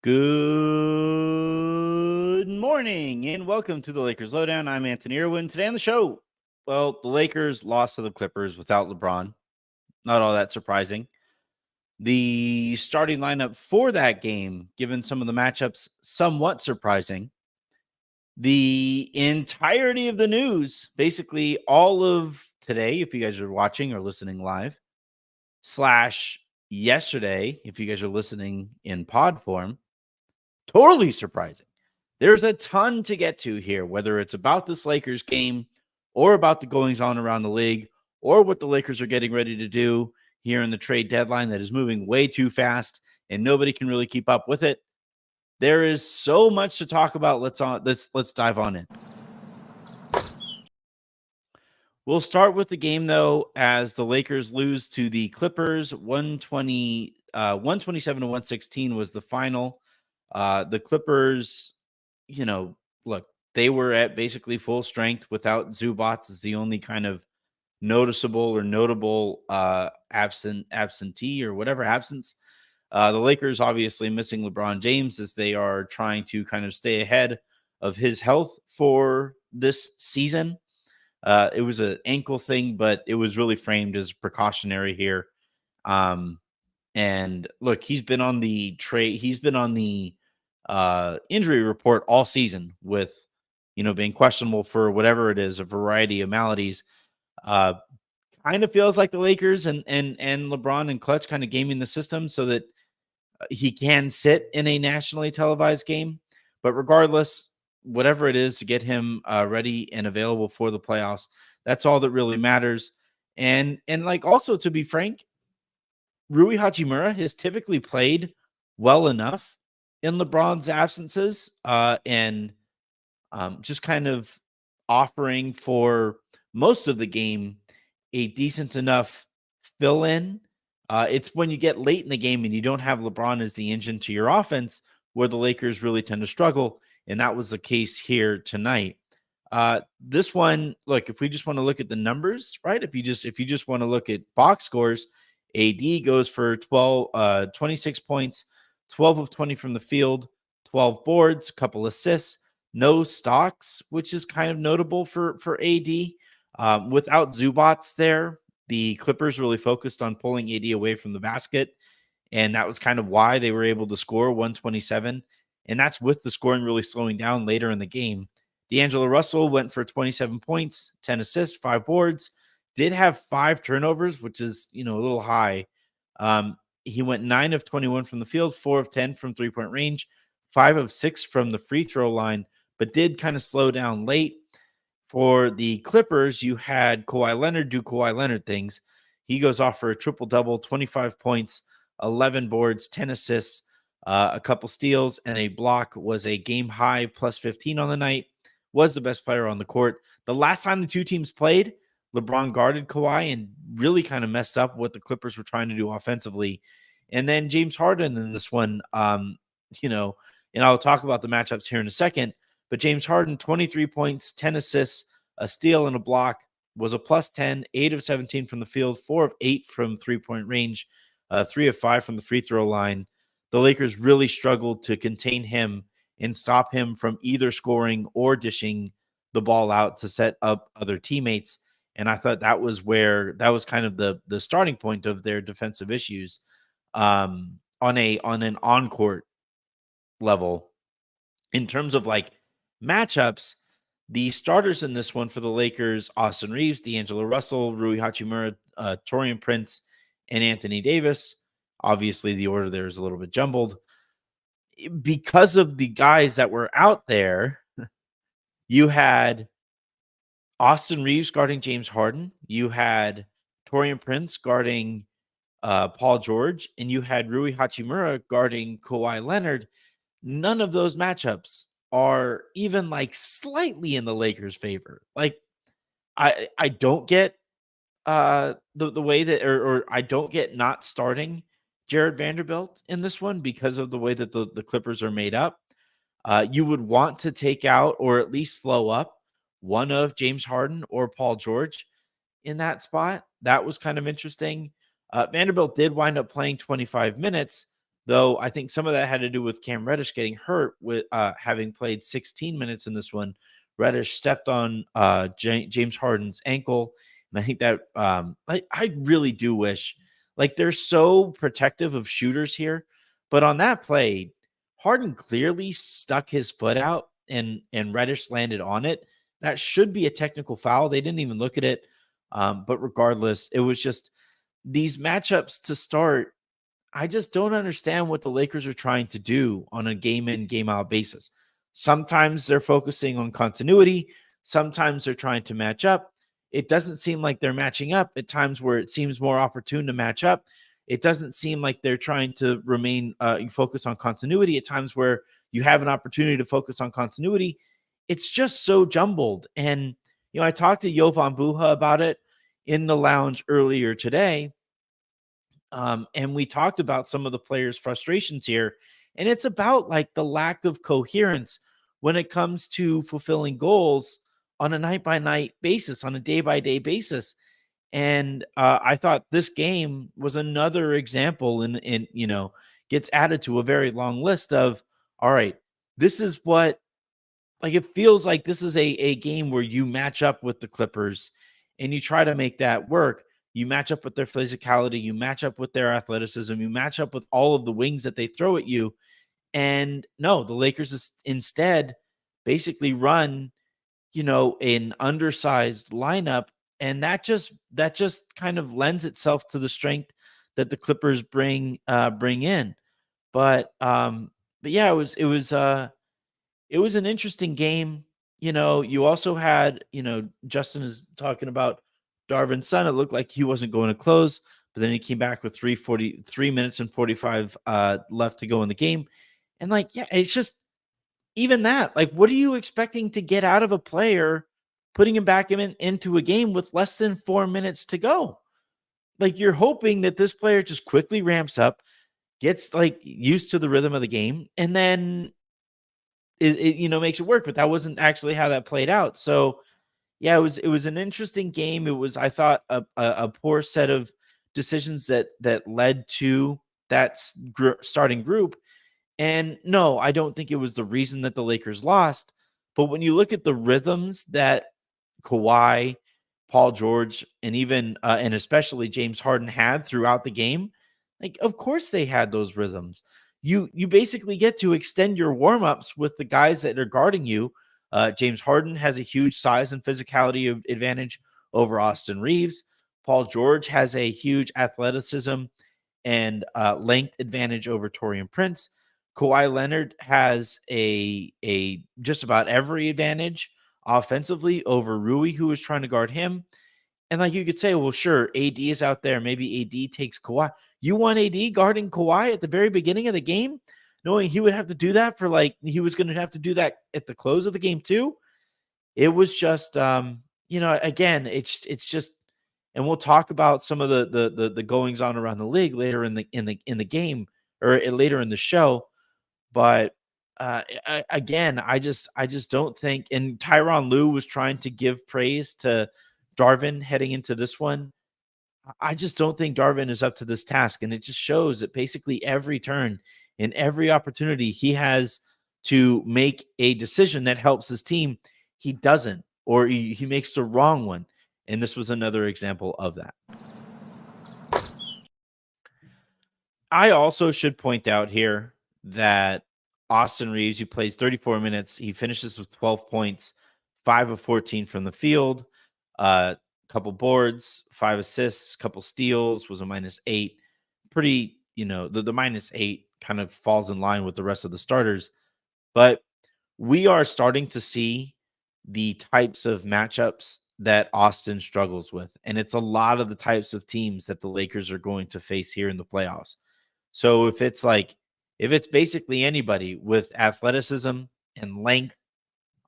Good morning and welcome to the Lakers Lowdown. I'm Anthony Irwin. Today on the show, well, the Lakers lost to the Clippers without LeBron. Not all that surprising. The starting lineup for that game, given some of the matchups, somewhat surprising. The entirety of the news, basically all of today, if you guys are watching or listening live, / yesterday, if you guys are listening in pod form, totally surprising. There's a ton to get to here, whether it's about this Lakers game or about the goings on around the league or what the Lakers are getting ready to do here in the trade deadline that is moving way too fast and nobody can really keep up with it. There is so much to talk about. Let's dive on in. We'll start with the game, though, as the Lakers lose to the Clippers. 127 to 116 was the final. The Clippers, look, they were at basically full strength without Zubats as the only kind of noticeable or notable absentee or whatever absence. The Lakers obviously missing LeBron James as they are trying to kind of stay ahead of his health for this season. It was an ankle thing, but it was really framed as precautionary here. And look, he's been on the injury report all season with, being questionable for whatever it is, a variety of maladies. Kind of feels like the Lakers and LeBron and Clutch kind of gaming the system so that he can sit in a nationally televised game. But regardless, whatever it is to get him ready and available for the playoffs, that's all that really matters. And like, also, to be frank, Rui Hachimura has typically played well enough in LeBron's absences and just kind of offering for most of the game a decent enough fill-in. It's when you get late in the game and you don't have LeBron as the engine to your offense where the Lakers really tend to struggle, and that was the case here tonight. This one, look, if we just want to look at the numbers, right? If you just want to look at box scores, AD goes for 26 points, 12 of 20 from the field, 12 boards, a couple assists, no stocks, which is kind of notable for AD. Without Zubats there, the Clippers really focused on pulling AD away from the basket, and that was kind of why they were able to score 127. And that's with the scoring really slowing down later in the game. D'Angelo Russell went for 27 points, 10 assists, 5 boards, did have 5 turnovers, which is, a little high. He went 9 of 21 from the field, 4 of 10 from three-point range, 5 of 6 from the free throw line, but did kind of slow down late. For the Clippers, you had Kawhi Leonard do Kawhi Leonard things. He goes off for a triple-double, 25 points, 11 boards, 10 assists, a couple steals, and a block. Was a game-high plus 15 on the night. Was the best player on the court. The last time the two teams played, LeBron guarded Kawhi and really kind of messed up what the Clippers were trying to do offensively. And then James Harden in this one, and I'll talk about the matchups here in a second, but James Harden, 23 points, 10 assists, a steal, and a block, was a plus 10, 8 of 17 from the field, 4 of 8 from three-point range, 3 of 5 from the free throw line. The Lakers really struggled to contain him and stop him from either scoring or dishing the ball out to set up other teammates. And I thought that was kind of the starting point of their defensive issues on an on-court level. In terms of like matchups, the starters in this one for the Lakers: Austin Reeves, D'Angelo Russell, Rui Hachimura, Taurean Prince, and Anthony Davis. Obviously, the order there is a little bit jumbled. Because of the guys that were out there, you had Austin Reeves guarding James Harden, you had Taurean Prince guarding Paul George, and you had Rui Hachimura guarding Kawhi Leonard. None of those matchups are even like slightly in the Lakers' favor. Like, I don't get the way that, or I don't get not starting Jared Vanderbilt in this one because of the way that the Clippers are made up. You would want to take out or at least slow up one of James Harden or Paul George in that spot. That was kind of interesting. Vanderbilt did wind up playing 25 minutes, though I think some of that had to do with Cam Reddish getting hurt with having played 16 minutes in this one. Reddish stepped on James Harden's ankle, and I think that I really do wish, like, they're so protective of shooters here, but on that play, Harden clearly stuck his foot out, and Reddish landed on it. That should be a technical foul. They didn't even look at it, but regardless, it was just these matchups to start. I just don't understand what the Lakers are trying to do on a game in, game out basis. Sometimes they're focusing on continuity, sometimes they're trying to match up. It doesn't seem like they're matching up at times where it seems more opportune to match up. It doesn't seem like they're trying to remain focus on continuity at times where you have an opportunity to focus on continuity. It's just so jumbled. And, I talked to Jovan Buha about it in the lounge earlier today, and we talked about some of the players' frustrations here. And it's about like the lack of coherence when it comes to fulfilling goals on a night by night basis, on a day by day basis. And I thought this game was another example, and gets added to a very long list of, all right, this is what, like, it feels like this is a game where you match up with the Clippers and you try to make that work. You match up with their physicality, you match up with their athleticism, you match up with all of the wings that they throw at you. And no, the Lakers instead basically run, an undersized lineup, and that just kind of lends itself to the strength that the Clippers bring in. But yeah, it was an interesting game. You also had, Justin is talking about Darvin's son. It looked like he wasn't going to close, but then he came back with 3 minutes and 45 left to go in the game. And like, yeah, it's just even that. Like, what are you expecting to get out of a player putting him back into a game with less than 4 minutes to go? Like, you're hoping that this player just quickly ramps up, gets like used to the rhythm of the game, and then it makes it work. But that wasn't actually how that played out. So yeah, it was an interesting game. It was, I thought, a poor set of decisions that led to that starting group. And no, I don't think it was the reason that the Lakers lost. But when you look at the rhythms that Kawhi, Paul George, and even and especially James Harden had throughout the game, like, of course they had those rhythms. You basically get to extend your warm-ups with the guys that are guarding you. James Harden has a huge size and physicality advantage over Austin Reeves. Paul George has a huge athleticism and length advantage over Taurean Prince. Kawhi Leonard has a just about every advantage offensively over Rui, who was trying to guard him. And like, you could say, well, sure, AD is out there. Maybe AD takes Kawhi. You want AD guarding Kawhi at the very beginning of the game, knowing he would have to do that he was going to have to do that at the close of the game too. It was just, again, it's just, and we'll talk about some of the goings on around the league later in the game, or later in the show. But again, I just don't think. And Tyronn Lue was trying to give praise to Darvin heading into this one. I just don't think Darvin is up to this task, and it just shows that basically every turn, in every opportunity he has to make a decision that helps his team, he doesn't, or he makes the wrong one. And this was another example of that. I also should point out here that Austin Reeves, who plays 34 minutes, he finishes with 12 points, 5 of 14 from the field, couple boards, 5 assists, couple steals, was a -8. Pretty, the -8 kind of falls in line with the rest of the starters. But we are starting to see the types of matchups that Austin struggles with. And it's a lot of the types of teams that the Lakers are going to face here in the playoffs. So if it's basically anybody with athleticism and length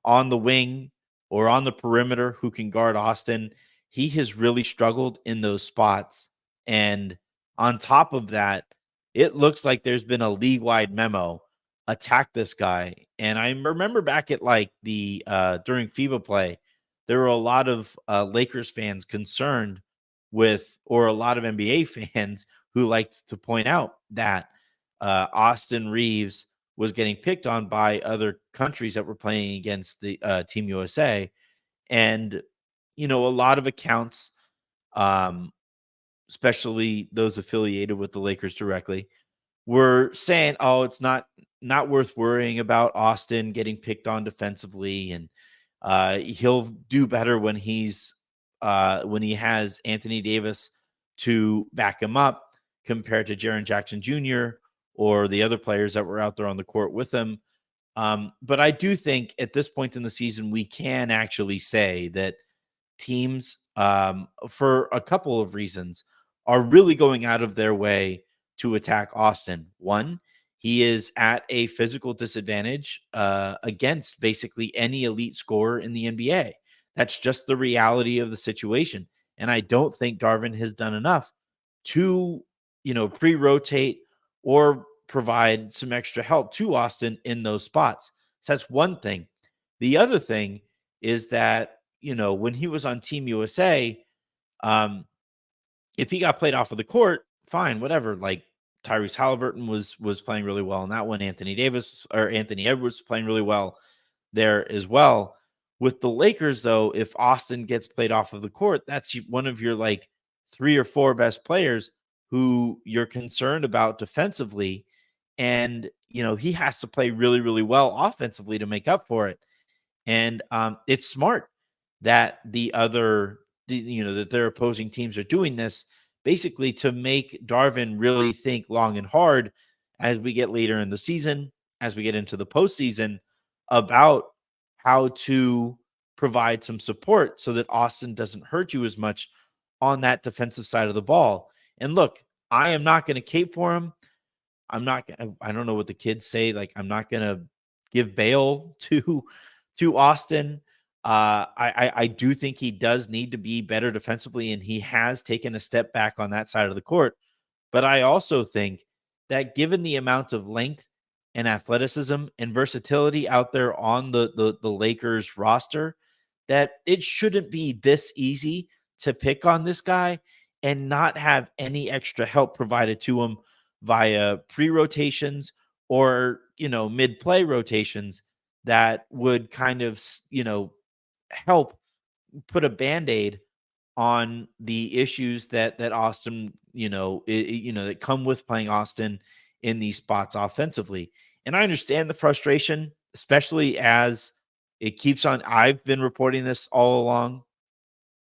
on the wing or on the perimeter who can guard Austin, he has really struggled in those spots. And on top of that, it looks like there's been a league-wide memo, attack this guy. And I remember back at like the during FIBA play, there were a lot of Lakers fans concerned with, or a lot of NBA fans who liked to point out that Austin Reeves was getting picked on by other countries that were playing against the Team USA. And, a lot of accounts, um, especially those affiliated with the Lakers directly, were saying, "Oh, it's not worth worrying about Austin getting picked on defensively, and he'll do better when he has Anthony Davis to back him up compared to Jaren Jackson Jr. or the other players that were out there on the court with him." But I do think at this point in the season, we can actually say that teams, for a couple of reasons, are really going out of their way to attack Austin. One, he is at a physical disadvantage against basically any elite scorer in the NBA. That's just the reality of the situation. And I don't think Darvin has done enough to, pre-rotate or provide some extra help to Austin in those spots. So that's one thing. The other thing is that, when he was on Team USA, um, if he got played off of the court, fine, whatever. Like Tyrese Halliburton was playing really well in that one. Anthony Davis or Anthony Edwards playing really well there as well. With the Lakers, though, if Austin gets played off of the court, that's one of your like 3 or 4 best players who you're concerned about defensively. And, he has to play really, really well offensively to make up for it. And it's smart that that their opposing teams are doing this basically to make Darvin really think long and hard as we get later in the season, as we get into the postseason, about how to provide some support so that Austin doesn't hurt you as much on that defensive side of the ball. And look, I am not going to cape for him. I don't know what the kids say. Like, I'm not going to give bail to Austin. I do think he does need to be better defensively, and he has taken a step back on that side of the court. But I also think that given the amount of length and athleticism and versatility out there on the Lakers roster, that it shouldn't be this easy to pick on this guy and not have any extra help provided to him via pre-rotations or, mid-play rotations that would kind of, help put a band-aid on the issues that Austin, that come with playing Austin in these spots offensively. And I understand the frustration, especially as it keeps on. I've been reporting this all along,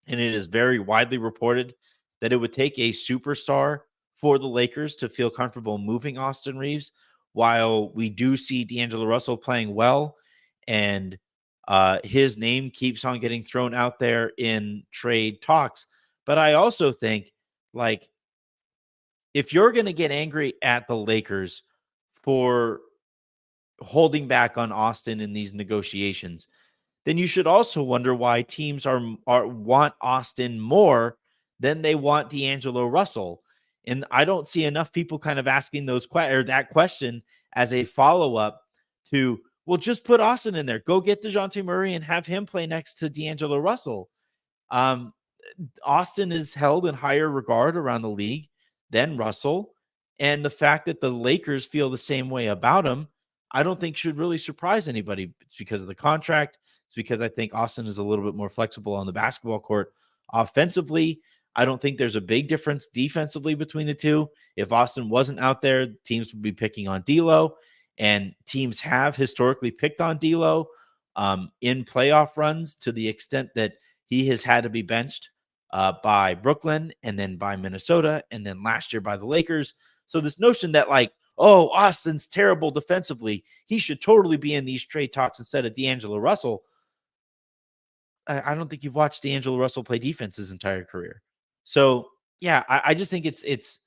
and it is very widely reported that it would take a superstar for the Lakers to feel comfortable moving Austin Reeves. While we do see D'Angelo Russell playing well, and his name keeps on getting thrown out there in trade talks. But I also think, like, if you're going to get angry at the Lakers for holding back on Austin in these negotiations, then you should also wonder why teams are want Austin more than they want D'Angelo Russell. And I don't see enough people kind of asking that question as a follow-up to, well, just put Austin in there. Go get DeJounte Murray and have him play next to D'Angelo Russell. Austin is held in higher regard around the league than Russell. And the fact that the Lakers feel the same way about him, I don't think should really surprise anybody. It's because of the contract. It's because I think Austin is a little bit more flexible on the basketball court. Offensively, I don't think there's a big difference defensively between the two. If Austin wasn't out there, teams would be picking on D'Lo, and teams have historically picked on D'Lo in playoff runs to the extent that he has had to be benched by Brooklyn and then by Minnesota and then last year by the Lakers. So this notion that, like, oh, Austin's terrible defensively, he should totally be in these trade talks instead of D'Angelo Russell. I don't think you've watched D'Angelo Russell play defense his entire career. So, yeah, I just think it's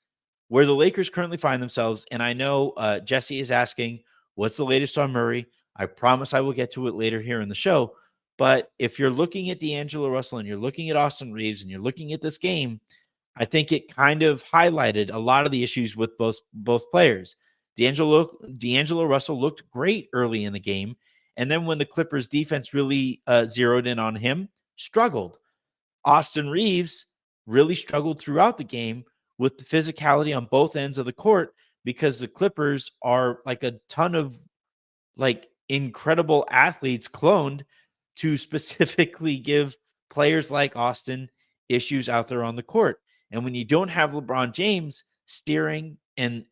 where the Lakers currently find themselves. And I know Jesse is asking, what's the latest on Murray? I promise I will get to it later here in the show. But if you're looking at D'Angelo Russell and you're looking at Austin Reeves and you're looking at this game, I think it kind of highlighted a lot of the issues with both players. D'Angelo Russell looked great early in the game. And then when the Clippers defense really zeroed in on him, struggled. Austin Reeves really struggled throughout the game with the physicality on both ends of the court, because the Clippers are like a ton of like incredible athletes cloned to specifically give players like Austin issues out there on the court. And when you don't have LeBron James steering and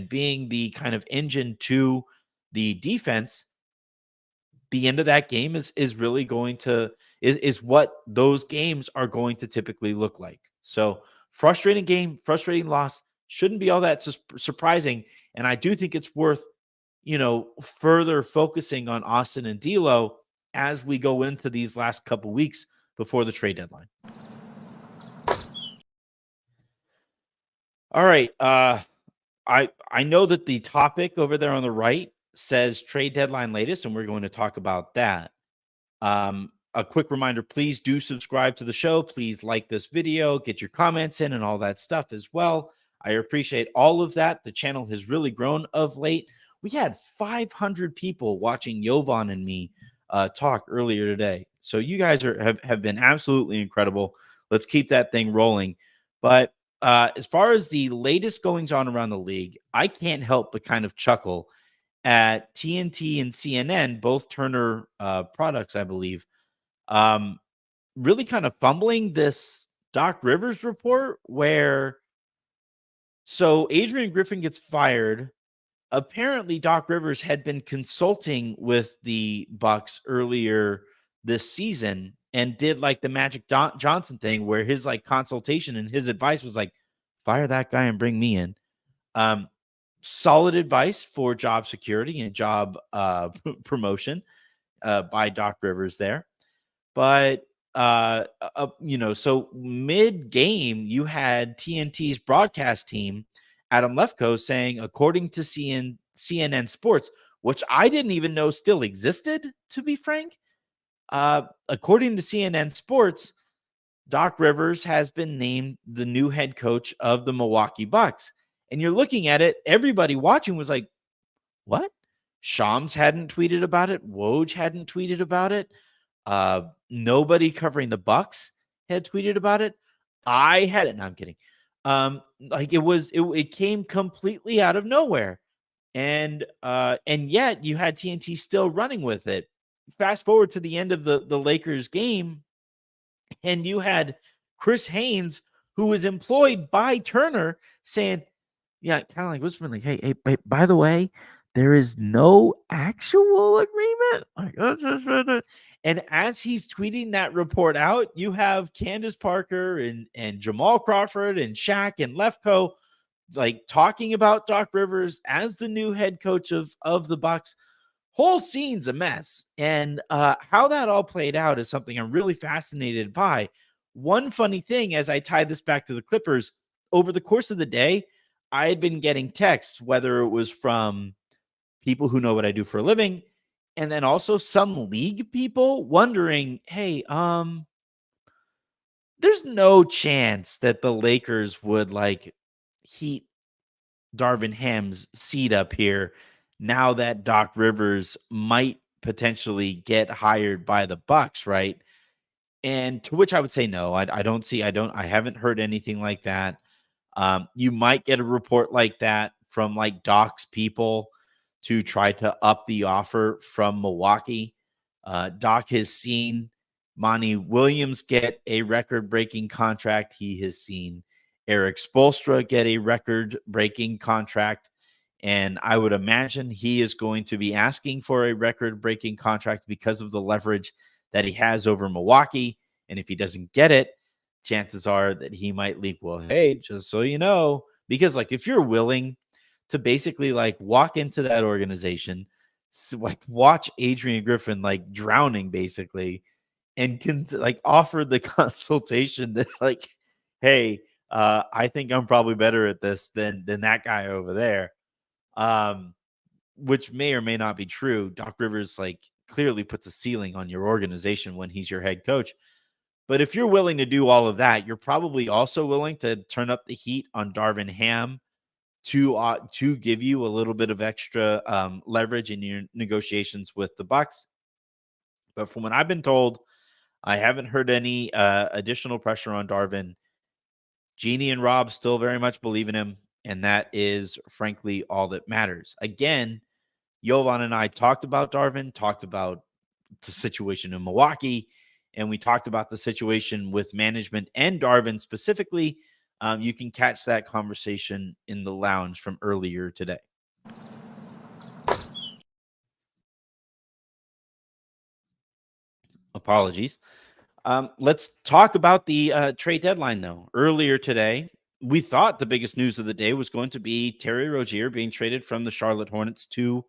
being the kind of engine to the defense, the end of that game is really going to is what those games are going to typically look like. So frustrating game, frustrating loss shouldn't be all that surprising. And I do think it's worth further focusing on Austin and D'Lo as we go into these last couple weeks before the trade deadline. All right. I know that the topic over there on the right says trade deadline latest, and we're going to talk about that. A quick reminder, please do subscribe to the show. Please like this video, get your comments in and all that stuff as well. I appreciate all of that. The channel has really grown of late. We had 500 people watching Jovan and me talk earlier today. So you guys have been absolutely incredible. Let's keep that thing rolling. But as far as the latest goings on around the league, I can't help but kind of chuckle at TNT and CNN, both Turner products, I believe, really kind of fumbling this Doc Rivers report where so Adrian Griffin gets fired. Apparently, Doc Rivers had been consulting with the Bucks earlier this season and did like the Magic Johnson thing where his like consultation and his advice was like, fire that guy and bring me in. Solid advice for job security and job promotion by Doc Rivers there. But so mid game, you had TNT's broadcast team, Adam Lefkoe, saying, according to CNN Sports, which I didn't even know still existed, to be frank. According to CNN Sports, Doc Rivers has been named the new head coach of the Milwaukee Bucks. And you're looking at it, everybody watching was like, what? Shams hadn't tweeted about it. Woj hadn't tweeted about it. Nobody covering the Bucks had tweeted about it. I had it. No, I'm kidding. It came completely out of nowhere. And yet you had TNT still running with it. Fast forward to the end of the Lakers game, and you had Chris Haynes, who was employed by Turner, saying, yeah, kind of like whispering, like, hey, by the way, there is no actual agreement. And as he's tweeting that report out, you have Candace Parker and Jamal Crawford and Shaq and Lefkoe like talking about Doc Rivers as the new head coach of the Bucks. Whole scene's a mess. And how that all played out is something I'm really fascinated by. One funny thing, as I tie this back to the Clippers, over the course of the day, I had been getting texts, whether it was from people who know what I do for a living, and then also some league people wondering, hey, there's no chance that the Lakers would like heat Darvin Ham's seat up here now that Doc Rivers might potentially get hired by the Bucks, right? And to which I would say no. I haven't heard anything like that. You might get a report like that from like Doc's people to try to up the offer from Milwaukee. Doc has seen Monty Williams get a record-breaking contract. He has seen Eric Spoelstra get a record-breaking contract. And I would imagine he is going to be asking for a record-breaking contract because of the leverage that he has over Milwaukee. And if he doesn't get it, chances are that he might leak, well, hey, just so you know, because like if you're willing to basically like walk into that organization, like watch Adrian Griffin like drowning basically, and can like offer the consultation that like, hey, I think I'm probably better at this than that guy over there. Which may or may not be true. Doc Rivers like clearly puts a ceiling on your organization when he's your head coach. But if you're willing to do all of that, you're probably also willing to turn up the heat on Darvin Ham to give you a little bit of extra leverage in your negotiations with the Bucks. But from what I've been told, I haven't heard any additional pressure on Darvin. Jeannie and Rob still very much believe in him. And that is, frankly, all that matters. Again, Jovan and I talked about Darvin, talked about the situation in Milwaukee, and we talked about the situation with management and Darvin specifically. You can catch that conversation in the lounge from earlier today. Apologies. Let's talk about the trade deadline, though. Earlier today, we thought the biggest news of the day was going to be Terry Rozier being traded from the Charlotte Hornets to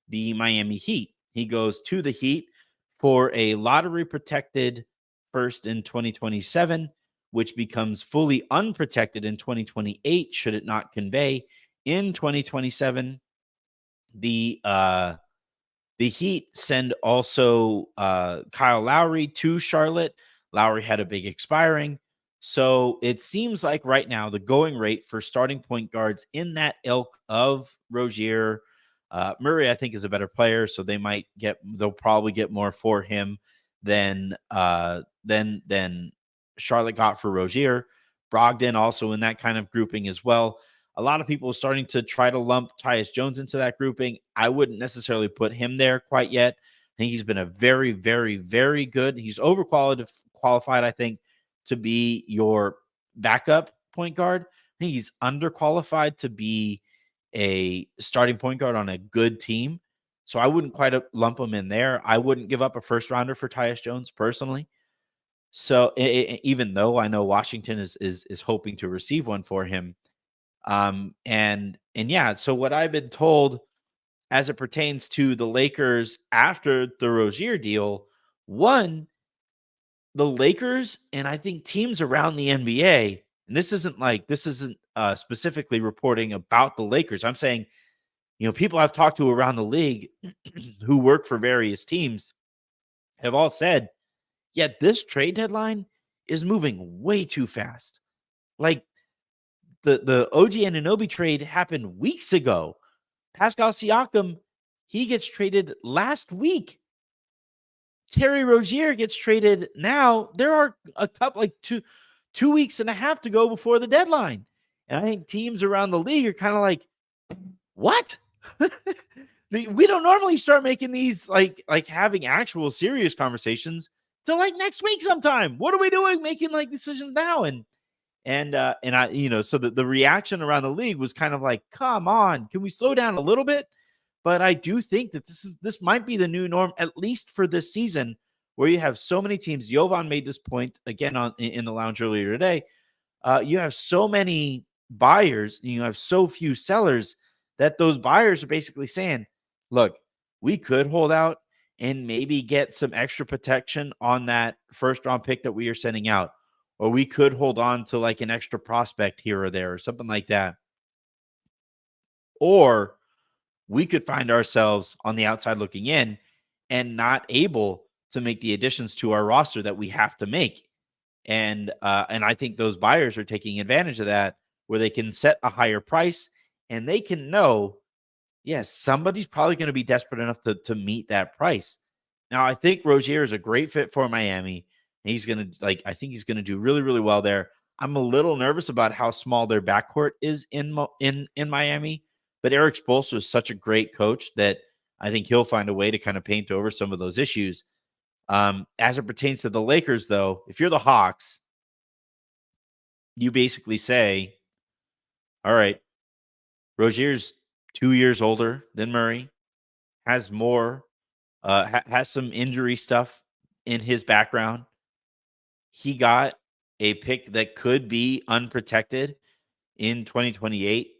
the Miami Heat. He goes to the Heat for a lottery protected first in 2027, which becomes fully unprotected in 2028 should it not convey in 2027. The Heat send also Kyle Lowry to Charlotte. Lowry had a big expiring. So it seems like right now the going rate for starting point guards in that ilk of Rozier, Murray, I think, is a better player. So they'll probably get more for him than Charlotte got for Rozier. Brogdon also in that kind of grouping as well. A lot of people are starting to try to lump Tyus Jones into that grouping. I wouldn't necessarily put him there quite yet. I think he's been a very, very, very good. He's overqualified, I think, to be your backup point guard. I think he's underqualified to be a starting point guard on a good team. So I wouldn't quite lump him in there. I wouldn't give up a first rounder for Tyus Jones personally. So even though I know Washington is hoping to receive one for him. And yeah, so what I've been told as it pertains to the Lakers after the Rozier deal, one, the Lakers and I think teams around the NBA, and this isn't specifically reporting about the Lakers. I'm saying, people I've talked to around the league who work for various teams have all said, yeah, this trade deadline is moving way too fast. Like the OG Anunoby trade happened weeks ago. Pascal Siakam, he gets traded last week. Terry Rozier gets traded now. There are a couple, like 2 weeks and a half to go before the deadline. And I think teams around the league are kind of like, what? We don't normally start making these like having actual serious conversations till like next week sometime. What are we doing making like decisions now? And I, so the reaction around the league was kind of like, come on, can we slow down a little bit? But I do think that this might be the new norm, at least for this season, where you have so many teams. Jovan made this point again in the lounge earlier today. You have so many buyers, and you have so few sellers that those buyers are basically saying, look, we could hold out and maybe get some extra protection on that first round pick that we are sending out. Or we could hold on to like an extra prospect here or there or something like that. Or we could find ourselves on the outside looking in and not able to make the additions to our roster that we have to make. And I think those buyers are taking advantage of that, where they can set a higher price and they can know, yes, somebody's probably going to be desperate enough to meet that price. Now, I think Rozier is a great fit for Miami. He's going to I think he's going to do really, really well there. I'm a little nervous about how small their backcourt is in Miami, but Eric Spoelstra is such a great coach that I think he'll find a way to kind of paint over some of those issues. As it pertains to the Lakers, though, if you're the Hawks, you basically say, all right, Rozier's 2 years older than Murray, has more, has some injury stuff in his background. He got a pick that could be unprotected in 2028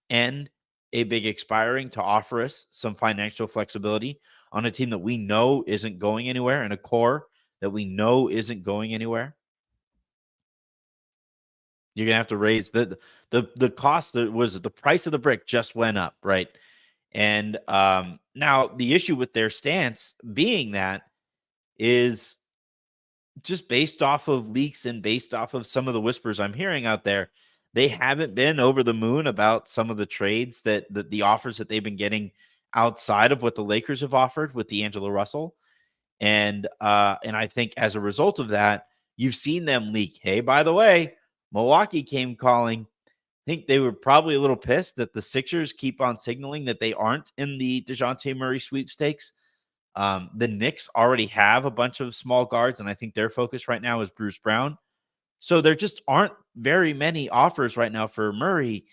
and a big expiring to offer us some financial flexibility on a team that we know isn't going anywhere and a core that we know isn't going anywhere. You're gonna have to raise the cost. That was the price of the brick just went up, right? And now the issue with their stance being that is just based off of leaks and based off of some of the whispers I'm hearing out there. They haven't been over the moon about some of the trades that the offers that they've been getting outside of what the Lakers have offered with D'Angelo Russell. And I think as a result of that, you've seen them leak. Hey, by the way, Milwaukee came calling. think they were probably a little pissed that the Sixers keep on signaling that they aren't in the DeJounte Murray sweepstakes. The Knicks already have a bunch of small guards, and I think their focus right now is Bruce Brown. So there just aren't very many offers right now for Murray.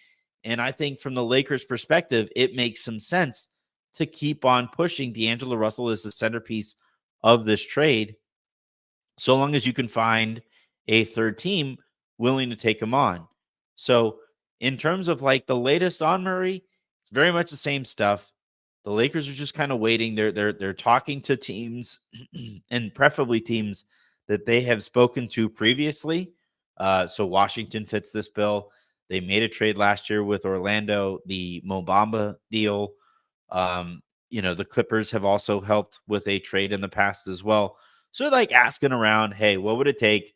And I think from the Lakers' perspective, it makes some sense to keep on pushing D'Angelo Russell as the centerpiece of this trade, so long as you can find a third team willing to take him on. So, in terms of like the latest on Murray, it's very much the same stuff. The Lakers are just kind of waiting. They're talking to teams and preferably teams that they have spoken to previously. So Washington fits this bill. They made a trade last year with Orlando, the Mobamba deal. The Clippers have also helped with a trade in the past as well. So like asking around, hey, what would it take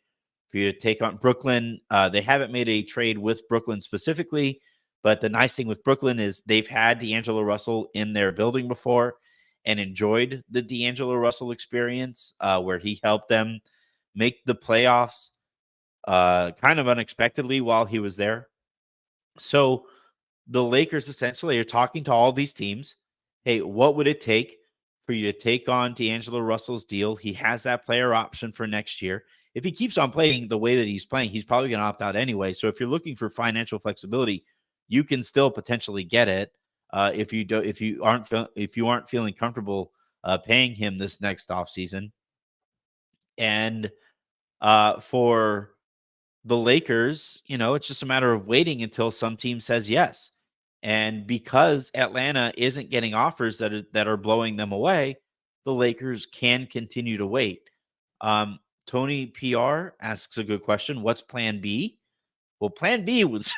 for you to take on Brooklyn? They haven't made a trade with Brooklyn specifically, but the nice thing with Brooklyn is they've had D'Angelo Russell in their building before and enjoyed the D'Angelo Russell experience, where he helped them make the playoffs kind of unexpectedly while he was there. So the Lakers essentially are talking to all these teams. Hey, what would it take for you to take on D'Angelo Russell's deal? He has that player option for next year. If he keeps on playing the way that he's playing, he's probably going to opt out anyway. So if you're looking for financial flexibility, you can still potentially get it if you aren't feeling comfortable paying him this next offseason. And for the Lakers, it's just a matter of waiting until some team says yes. And because Atlanta isn't getting offers that are blowing them away, the Lakers can continue to wait. Tony PR asks a good question. What's plan B? Well, plan B was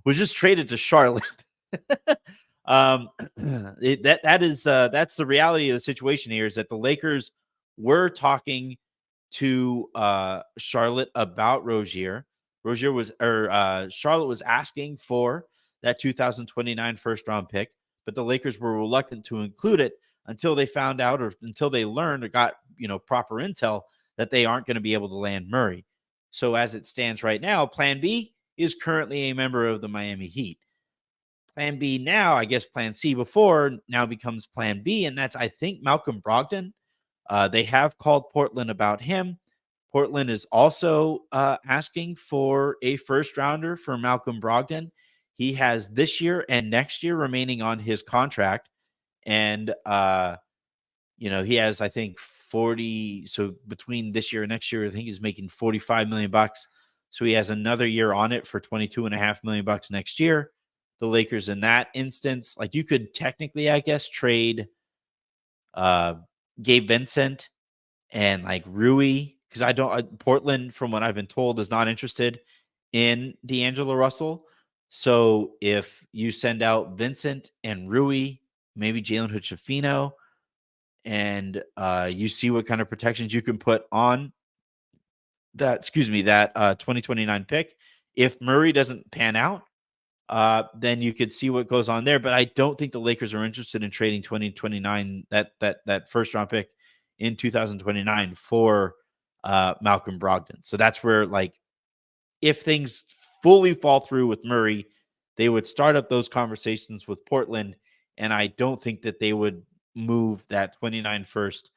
was just traded to Charlotte. That's the reality of the situation here, is that the Lakers were talking to Charlotte about Rozier. Charlotte was asking for that 2029 first round pick, but the Lakers were reluctant to include it until they found out, or until they learned or got proper intel that they aren't going to be able to land Murray. So as it stands right now, Plan B is currently a member of the Miami Heat. Plan B now, I guess Plan C before, now becomes Plan B, and that's, I think, Malcolm Brogdon. They have called Portland about him. Portland is also asking for a first rounder for Malcolm Brogdon. He has this year and next year remaining on his contract. And, he has, I think, 40. So between this year and next year, I think he's making $45 million. So he has another year on it for $22.5 million next year. The Lakers, in that instance, like, you could technically, I guess, trade Gabe Vincent and like Rui, because Portland, from what I've been told, is not interested in D'Angelo Russell. So if you send out Vincent and Rui, maybe Jalen Hood-Schifino, and you see what kind of protections you can put on that 2029 pick. If Murray doesn't pan out, then you could see what goes on there. But I don't think the Lakers are interested in trading 2029, that first round pick in 2029 for Malcolm Brogdon. So that's where, like, if things fully fall through with Murray, they would start up those conversations with Portland. And I don't think that they would move that 29 first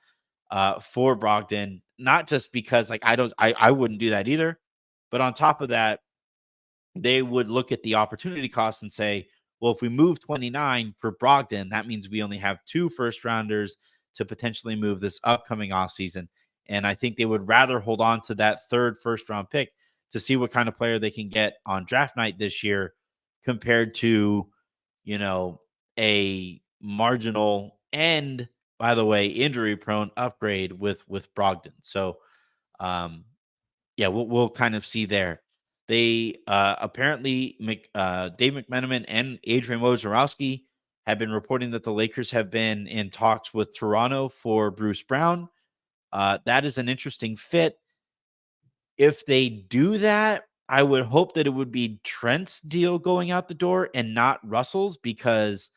for Brogdon, not just because, like, I wouldn't do that either. But on top of that, they would look at the opportunity cost and say, well, if we move 29 for Brogdon, that means we only have 2 first rounders to potentially move this upcoming offseason. And I think they would rather hold on to that third first round pick to see what kind of player they can get on draft night this year, compared to, a marginal and, by the way, injury prone upgrade with Brogdon. So, yeah, we'll kind of see there. They apparently, Dave McMenamin and Adrian Wojnarowski have been reporting that the Lakers have been in talks with Toronto for Bruce Brown. That is an interesting fit. If they do that, I would hope that it would be Trent's deal going out the door and not Russell's, because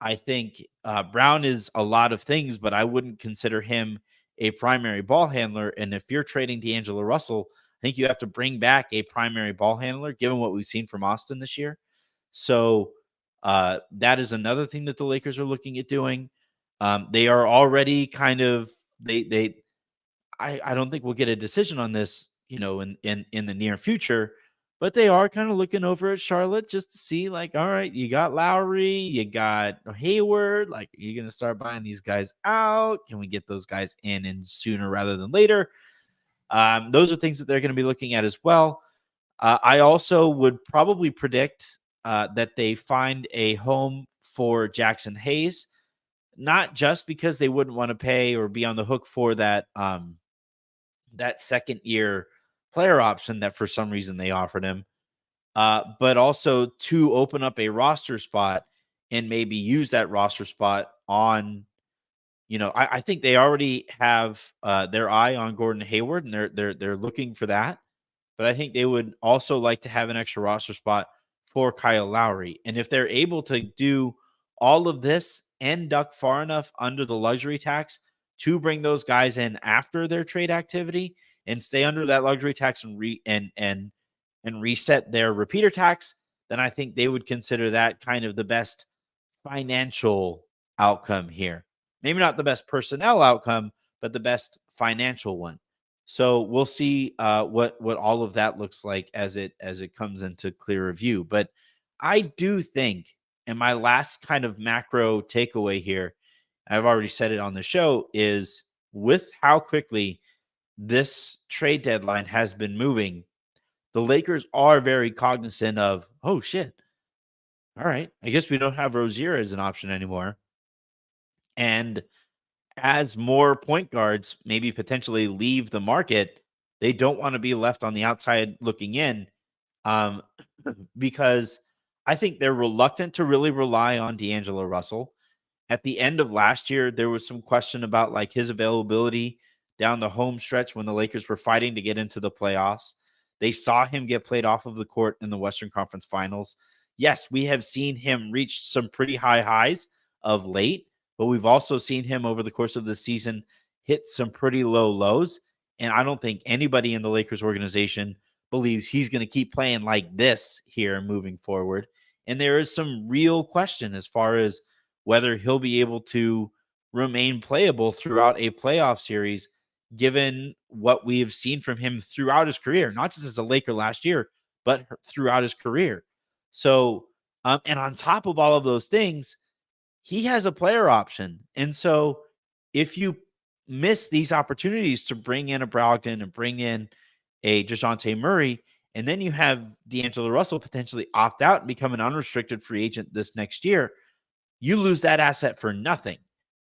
I think Brown is a lot of things, but I wouldn't consider him a primary ball handler. And if you're trading D'Angelo Russell, think you have to bring back a primary ball handler, given what we've seen from Austin this year. So that is another thing that the Lakers are looking at doing. They are already kind of I don't think we'll get a decision on this, in the near future, but they are kind of looking over at Charlotte just to see, like, all right, you got Lowry, you got Hayward, like, are you going to start buying these guys out? Can we get those guys in sooner rather than later? Those are things that they're going to be looking at as well. I also would probably predict that they find a home for Jackson Hayes, not just because they wouldn't want to pay or be on the hook for that second year player option that for some reason they offered him, but also to open up a roster spot and maybe use that roster spot on, I think they already have their eye on Gordon Hayward, and they're looking for that. But I think they would also like to have an extra roster spot for Kyle Lowry. And if they're able to do all of this and duck far enough under the luxury tax to bring those guys in after their trade activity and stay under that luxury tax and reset their repeater tax, then I think they would consider that kind of the best financial outcome here. Maybe not the best personnel outcome, but the best financial one. So we'll see what all of that looks like as it comes into clearer view. But I do think, and my last kind of macro takeaway here, I've already said it on the show, is with how quickly this trade deadline has been moving, the Lakers are very cognizant of, oh shit, all right, I guess we don't have Rozier as an option anymore. And as more point guards maybe potentially leave the market, they don't want to be left on the outside looking in, um, because I think they're reluctant to really rely on D'Angelo Russell. At the end of last year, there was some question about like his availability down the home stretch when the Lakers were fighting to get into the playoffs. They saw him get played off of the court in the Western Conference Finals. Yes, we have seen him reach some pretty high highs of late, but we've also seen him over the course of the season hit some pretty low lows. And I don't think anybody in the Lakers organization believes he's going to keep playing like this here moving forward. And there is some real question as far as whether he'll be able to remain playable throughout a playoff series, given what we have seen from him throughout his career, not just as a Laker last year, but throughout his career. So, and on top of all of those things, he has a player option. And so if you miss these opportunities to bring in a Brogdon and bring in a DeJounte Murray, and then you have D'Angelo Russell potentially opt out and become an unrestricted free agent this next year, you lose that asset for nothing.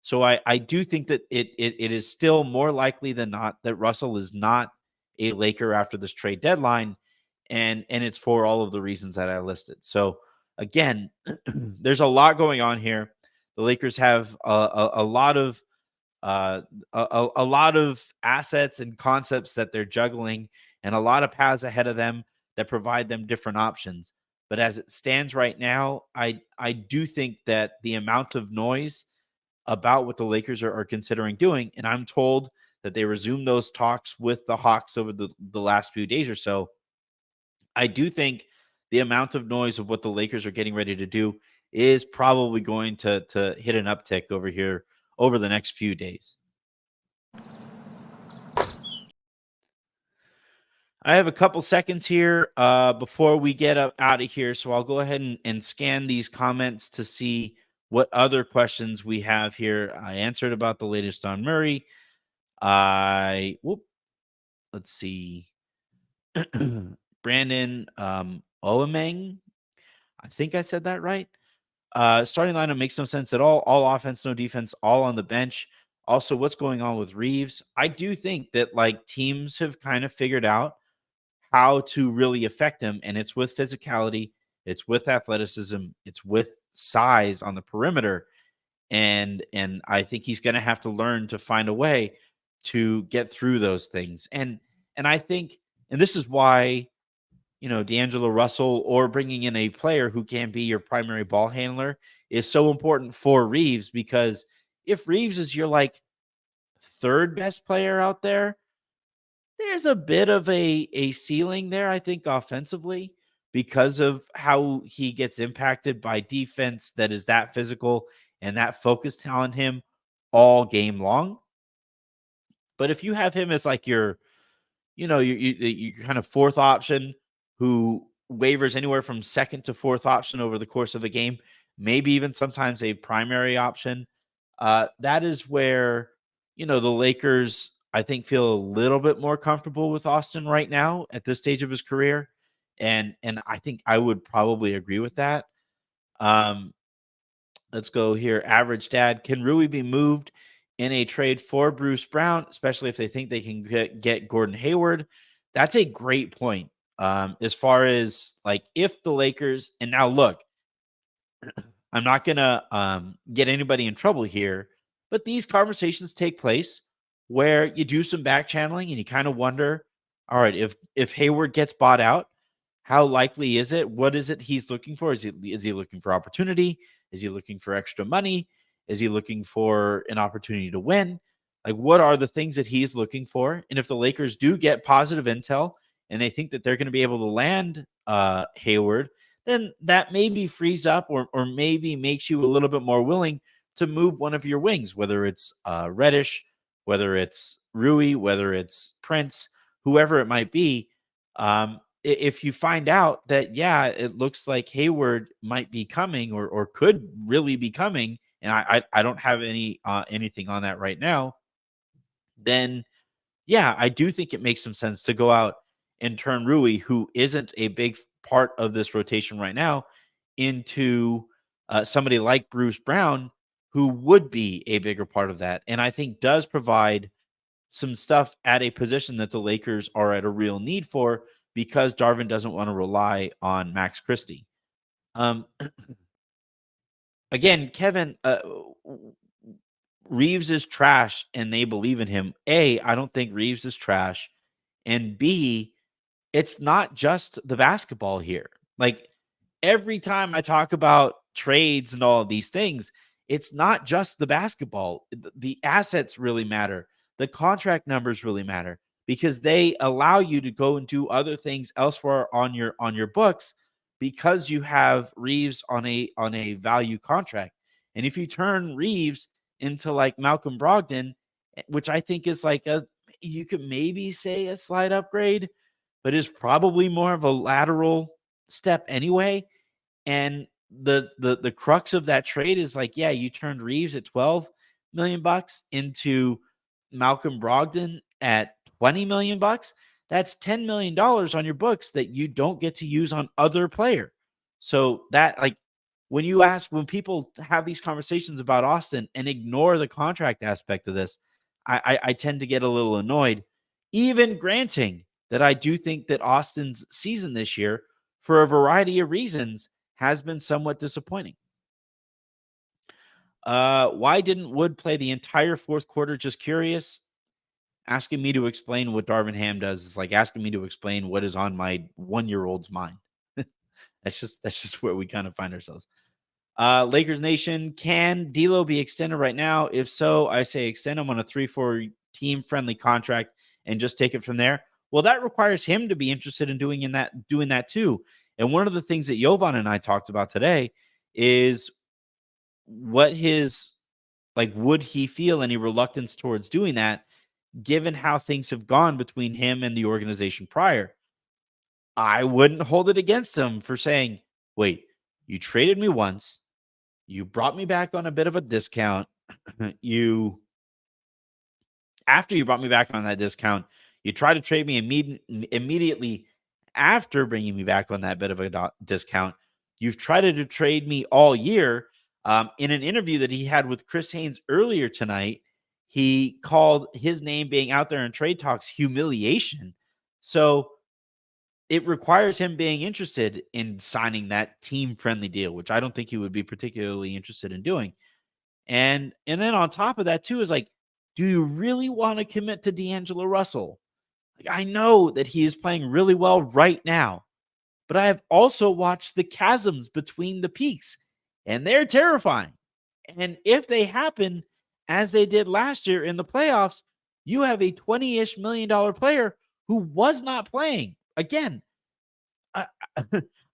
So I do think that it is still more likely than not that Russell is not a Laker after this trade deadline, and it's for all of the reasons that I listed. So again, there's a lot going on here. The Lakers have a lot of a lot of assets and concepts that they're juggling, and a lot of paths ahead of them that provide them different options. But as it stands right now, I do think that the amount of noise about what the Lakers are considering doing, and I'm told that they resumed those talks with the Hawks over the last few days or so. I do think the amount of noise of what the Lakers are getting ready to do is probably going to hit an uptick over here over the next few days. I have a couple seconds here before we get out of here, so I'll go ahead and scan these comments to see what other questions we have here. I answered about the latest on Murray. Let's see. Brandon Oameng, I think I said that right. Starting lineup makes no sense at all. All offense, no defense, all on the bench. Also, what's going on with Reeves? I do think that like teams have kind of figured out how to really affect him, and it's with physicality, it's with athleticism, it's with size on the perimeter, and I think he's going to have to learn to find a way to get through those things. And I think, and this is why, D'Angelo Russell or bringing in a player who can be your primary ball handler is so important for Reeves, because if Reeves is your like third best player out there, There's a bit of a ceiling there, I think, offensively because of how he gets impacted by defense that is that physical and that focused on him all game long. But if you have him as like your, your kind of fourth option who wavers anywhere from second to fourth option over the course of a game, maybe even sometimes a primary option, that is where, the Lakers, I think, feel a little bit more comfortable with Austin right now at this stage of his career. And I think I would probably agree with that. Um, let's go here. Average dad. Can Rui be moved in a trade for Bruce Brown, especially if they think they can get Gordon Hayward? That's a great point. As far as like if the Lakers, and now look, I'm not gonna get anybody in trouble here, but these conversations take place where you do some back channeling and you kind of wonder, all right, if Hayward gets bought out, how likely is it? What is it he's looking for? Is he looking for opportunity? Is he looking for extra money? Is he looking for an opportunity to win? Like, what are the things that he's looking for? And if the Lakers do get positive intel and they think that they're going to be able to land Hayward, then that maybe frees up or maybe makes you a little bit more willing to move one of your wings, whether it's Reddish, whether it's Rui, whether it's Prince, whoever it might be. If you find out that, yeah, it looks like Hayward might be coming or could really be coming, and I don't have anything on that right now, then yeah, I do think it makes some sense to go out and turn Rui, who isn't a big part of this rotation right now, into somebody like Bruce Brown, who would be a bigger part of that. And I think does provide some stuff at a position that the Lakers are at a real need for because Darvin doesn't want to rely on Max Christie. Um, again, Kevin, Reeves is trash and they believe in him. A, I don't think Reeves is trash. And B, it's not just the basketball here. Like every time I talk about trades and all of these things, it's not just the basketball. The assets really matter. The contract numbers really matter because they allow you to go and do other things elsewhere on your books because you have Reeves on a value contract. And if you turn Reeves into like Malcolm Brogdon, which I think is like you could maybe say a slight upgrade, but is probably more of a lateral step anyway. And the crux of that trade is like, yeah, you turned Reeves at 12 million bucks into Malcolm Brogdon at 20 million bucks. That's $10 million on your books that you don't get to use on other player. So that like when people have these conversations about Austin and ignore the contract aspect of this, I tend to get a little annoyed, even granting that I do think that Austin's season this year, for a variety of reasons, has been somewhat disappointing. Why didn't Wood play the entire fourth quarter? Just curious. Asking me to explain what Darvin Ham does is like asking me to explain what is on my 1-year-old's mind. that's just where we kind of find ourselves. Lakers Nation, can D'Lo be extended right now? If so, I say extend him on a 3-4 team-friendly contract and just take it from there. Well, that requires him to be interested in doing that too. And one of the things that Jovan and I talked about today is what his would he feel any reluctance towards doing that, given how things have gone between him and the organization prior. I wouldn't hold it against him for saying, wait, you traded me once. You brought me back on a bit of a discount. After you brought me back on that discount, you tried to trade me immediately after bringing me back on that bit of a discount. You've tried to trade me all year. In an interview that he had with Chris Haynes earlier tonight, he called his name being out there in trade talks humiliation. So it requires him being interested in signing that team-friendly deal, which I don't think he would be particularly interested in doing. And then on top of that, too, is like, do you really want to commit to D'Angelo Russell? Like, I know that he is playing really well right now, but I have also watched the chasms between the peaks, and they're terrifying. And if they happen as they did last year in the playoffs, you have a $20-ish million player who was not playing. Again, I,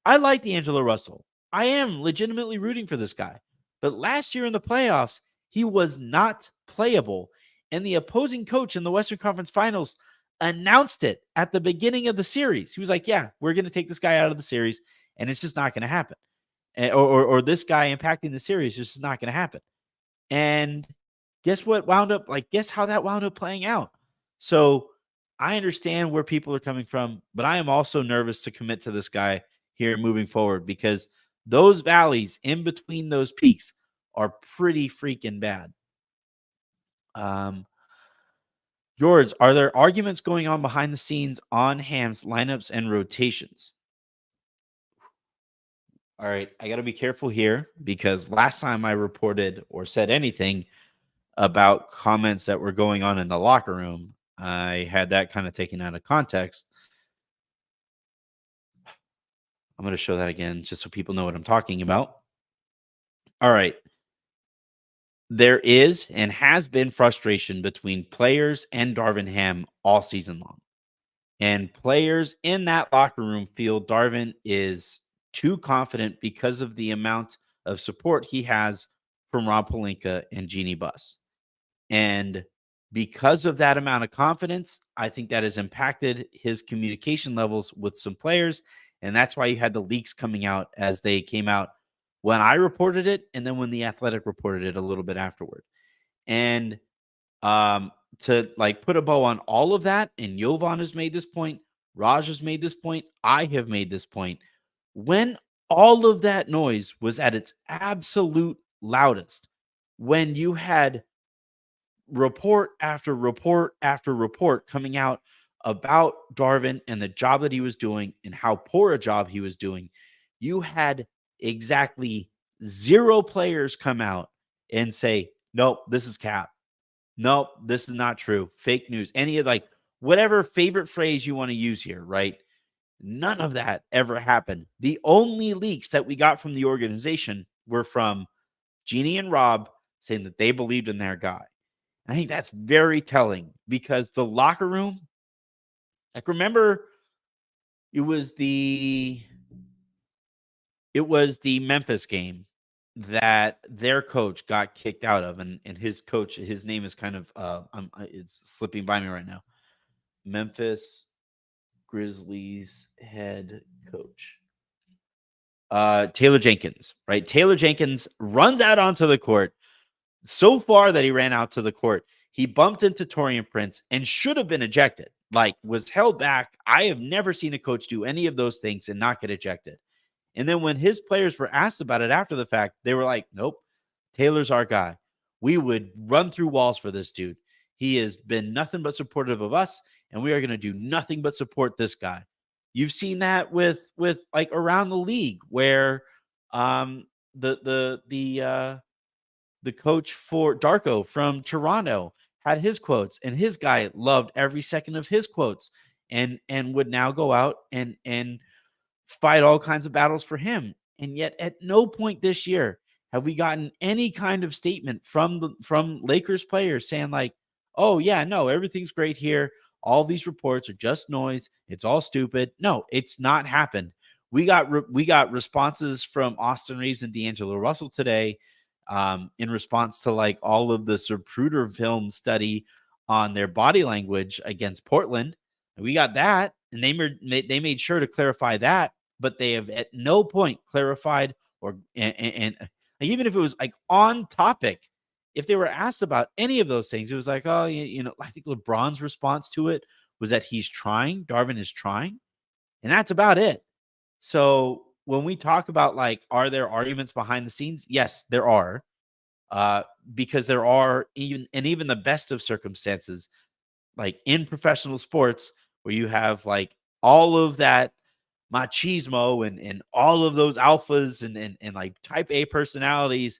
I like D'Angelo Russell. I am legitimately rooting for this guy. But last year in the playoffs, he was not playable. And the opposing coach in the Western Conference Finals announced it at the beginning of the series. He was like, yeah, we're going to take this guy out of the series, and it's just not going to happen. Or this guy impacting the series is just not going to happen. And guess what guess how that wound up playing out? So I understand where people are coming from, but I am also nervous to commit to this guy here moving forward because those valleys in between those peaks are pretty freaking bad. George, are there arguments going on behind the scenes on Ham's lineups and rotations? All right, I got to be careful here because last time I reported or said anything about comments that were going on in the locker room, I had that kind of taken out of context. I'm going to show that again just so people know what I'm talking about. All right. There is and has been frustration between players and Darvin Ham all season long. And players in that locker room feel Darvin is too confident because of the amount of support he has from Rob Pelinka and Jeannie Buss. And because of that amount of confidence, I think that has impacted his communication levels with some players. And that's why you had the leaks coming out as they came out when I reported it, and then when The Athletic reported it a little bit afterward. And to like put a bow on all of that, and Jovan has made this point, Raj has made this point, I have made this point. When all of that noise was at its absolute loudest, when you had report after report after report coming out about Darvin and the job that he was doing and how poor a job he was doing, you had exactly 0 players come out and say, nope, this is cap. Nope, this is not true. Fake news. Any of like whatever favorite phrase you want to use here, right? None of that ever happened. The only leaks that we got from the organization were from Jeannie and Rob saying that they believed in their guy. I think that's very telling because the locker room, like remember, it was the Memphis game that their coach got kicked out of, and his coach, his name is kind of it's slipping by me right now. Memphis Grizzlies head coach. Taylor Jenkins, right? Taylor Jenkins runs out onto the court. So far that he ran out to the court, he bumped into Taurean Prince and should have been ejected, like was held back. I have never seen a coach do any of those things and not get ejected. And then when his players were asked about it after the fact, they were like, nope, Taylor's our guy. We would run through walls for this dude. He has been nothing but supportive of us, and we are going to do nothing but support this guy. You've seen that with like around the league where the coach for Darko from Toronto had his quotes, and his guy loved every second of his quotes and would now go out and fight all kinds of battles for him. And yet at no point this year have we gotten any kind of statement from Lakers players saying like, "Oh yeah, no, everything's great here. All these reports are just noise. It's all stupid." No, it's not happened. We got responses from Austin Reeves and D'Angelo Russell today in response to like all of the Zapruder film study on their body language against Portland. And we got that, and they made sure to clarify that, but they have at no point clarified or and even if it was like on topic, if they were asked about any of those things, it was like, oh, you know, I think LeBron's response to it was that he's trying, Darvin is trying, and that's about it. So when we talk about like, are there arguments behind the scenes? Yes, there are. Because there are even the best of circumstances, like in professional sports, where you have like all of that machismo and all of those alphas and like type A personalities,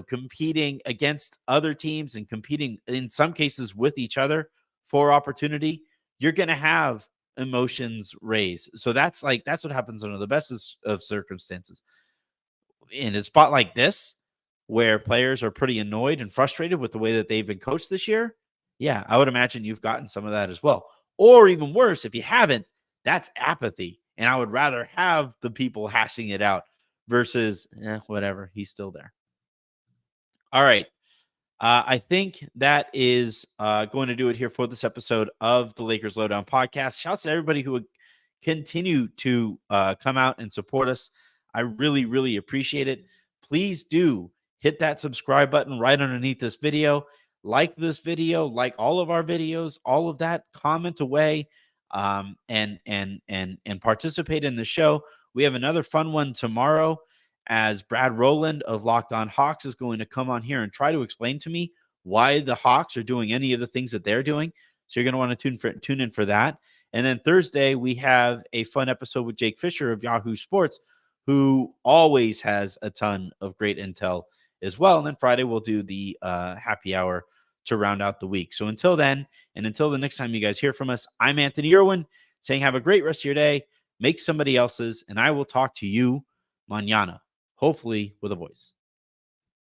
competing against other teams and competing in some cases with each other for opportunity, you're going to have emotions raised. So that's what happens under the best of circumstances. In a spot like this, where players are pretty annoyed and frustrated with the way that they've been coached this year, Yeah, I would imagine you've gotten some of that as well. Or even worse, if you haven't, that's apathy. And I would rather have the people hashing it out versus whatever, he's still there. All right. I think that is going to do it here for this episode of the Lakers Lowdown podcast. Shouts to everybody who would continue to come out and support us. I really, really appreciate it. Please do hit that subscribe button right underneath this video. Like this video, like all of our videos, all of that. Comment away, and participate in the show. We have another fun one tomorrow, as Brad Rowland of Locked On Hawks is going to come on here and try to explain to me why the Hawks are doing any of the things that they're doing. So you're going to want to tune in for that. And then Thursday, we have a fun episode with Jake Fisher of Yahoo Sports, who always has a ton of great intel as well. And then Friday, we'll do the happy hour to round out the week. So until then, and until the next time you guys hear from us, I'm Anthony Irwin saying have a great rest of your day. Make somebody else's, and I will talk to you mañana, hopefully with a voice.